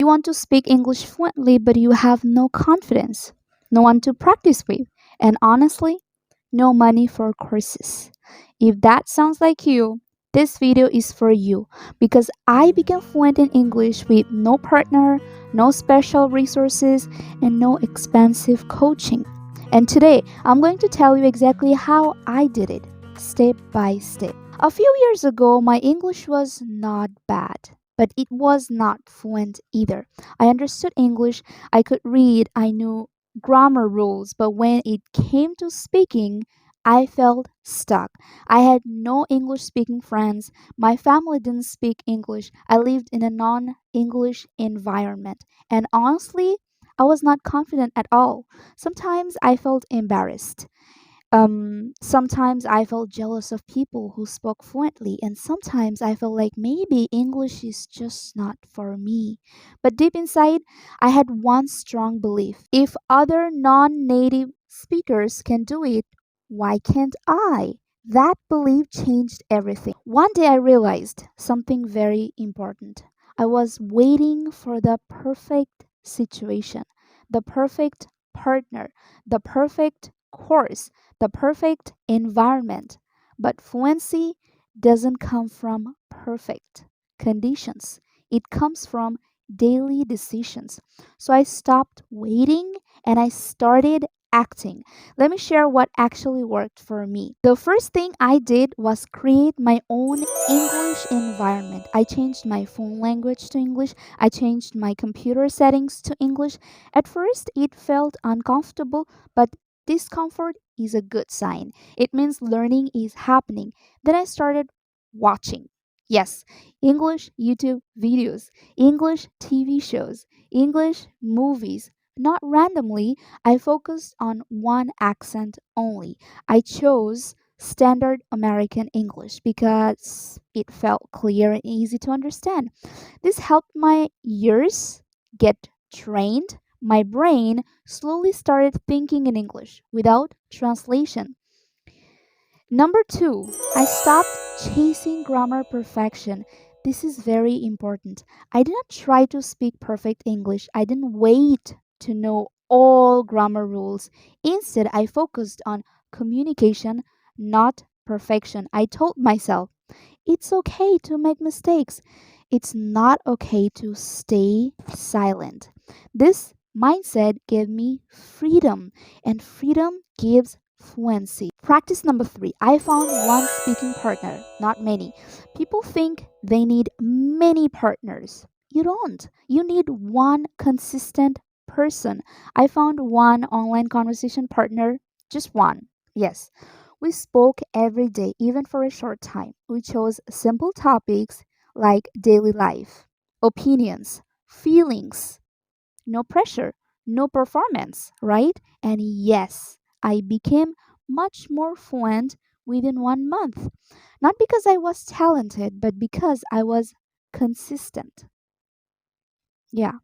You want to speak English fluently, but you have no confidence, no one to practice with, and honestly, no money for courses. If that sounds like you, this video is for you because I became fluent in English with no partner, no special resources, and no expensive coaching. And today, I'm going to tell you exactly how I did it, step by step. A few years ago, my English was not bad, but it was not fluent either. I understood English, I could read, I knew grammar rules, but when it came to speaking, I felt stuck. I had no English speaking friends. My family didn't speak English. I lived in a non English environment. And honestly, I was not confident at all. Sometimes I felt embarrassed. Sometimes I felt jealous of people who spoke fluently, and sometimes I felt like maybe English is just not for me. But deep inside, I had one strong belief: if other non native speakers can do it, why can't I? That belief changed everything. One day I realized something very important. I was waiting for the perfect situation, the perfect partner, the perfect course, the perfect environment. But fluency doesn't come from perfect conditions, it comes from daily decisions. So I stopped waiting and I started acting. Let me share what actually worked for me. The first thing I did was create my own English environment. I changed my phone language to English. I changed my computer settings to English. At first, it felt uncomfortable, but discomfort is a good sign. It means learning is happening. Then I started watching. Yes, English YouTube videos, English TV shows, English movies. Not randomly, I focused on one accent only. I chose standard American English because it felt clear and easy to understand. This helped my ears get trained. My brain slowly started thinking in English without translation. Number two, I stopped chasing grammar perfection. This is very important. I did not try to speak perfect English. I didn't wait to know all grammar rules. Instead, I focused on communication, not perfection. I told myself, it's okay to make mistakes. It's not okay to stay silent. This mindset gave me freedom, and freedom gives fluency. Practice number three, I found one speaking partner, not many. People think they need many partners. You don't. You need one consistent person. I found one online conversation partner, just one. Yes. We spoke every day, even for a short time. We chose simple topics like daily life, opinions, feelings, no pressure, no performance, right? And yes, I became much more fluent within 1 month. Not because I was talented, but because I was consistent. Yeah.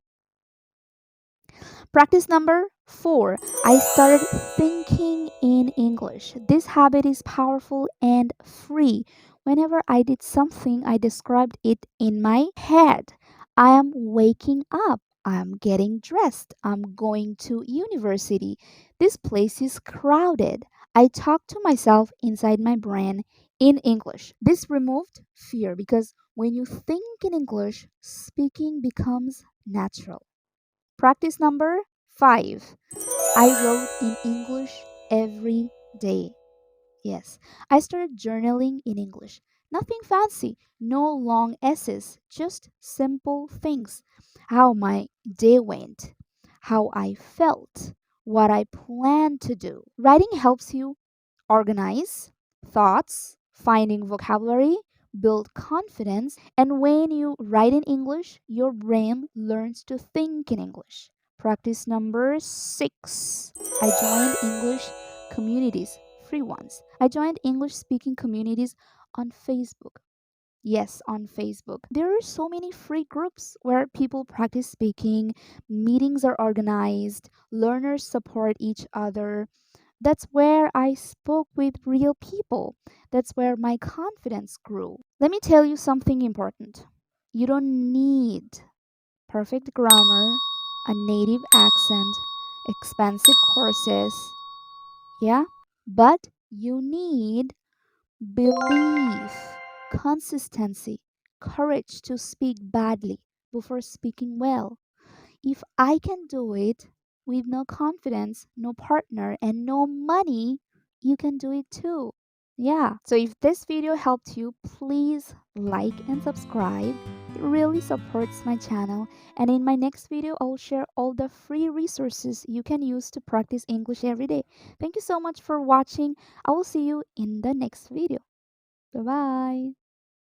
Practice number four, I started thinking in English. This habit is powerful and free. Whenever I did something, I described it in my head. I am waking up. I'm getting dressed. I'm going to university. This place is crowded. I talk to myself inside my brain in English. This removed fear because when you think in English, speaking becomes natural. Practice number five, I wrote in English every day. Yes, I started journaling in English. Nothing fancy, no long essays, just simple things. How my day went, how I felt, what I planned to do. Writing helps you organize thoughts, finding vocabulary, build confidence, and when you write in English, your brain learns to think in English. Practice number six. I joined English communities, free ones. I joined English speaking communities on Facebook. Yes, on Facebook. There are so many free groups where people practice speaking, meetings are organized, learners support each other. That's where I spoke with real people. That's where my confidence grew. Let me tell you something important. You don't need perfect grammar, a native accent, expensive courses. Yeah, but you need belief, consistency, courage to speak badly before speaking well. If I can do it with no confidence, no partner, and no money, you can do it too. Yeah, so if this video helped you, please like and subscribe. It really supports my channel. And in my next video, I'll share all the free resources you can use to practice English every day. Thank you so much for watching. I will see you in the next video. Bye bye.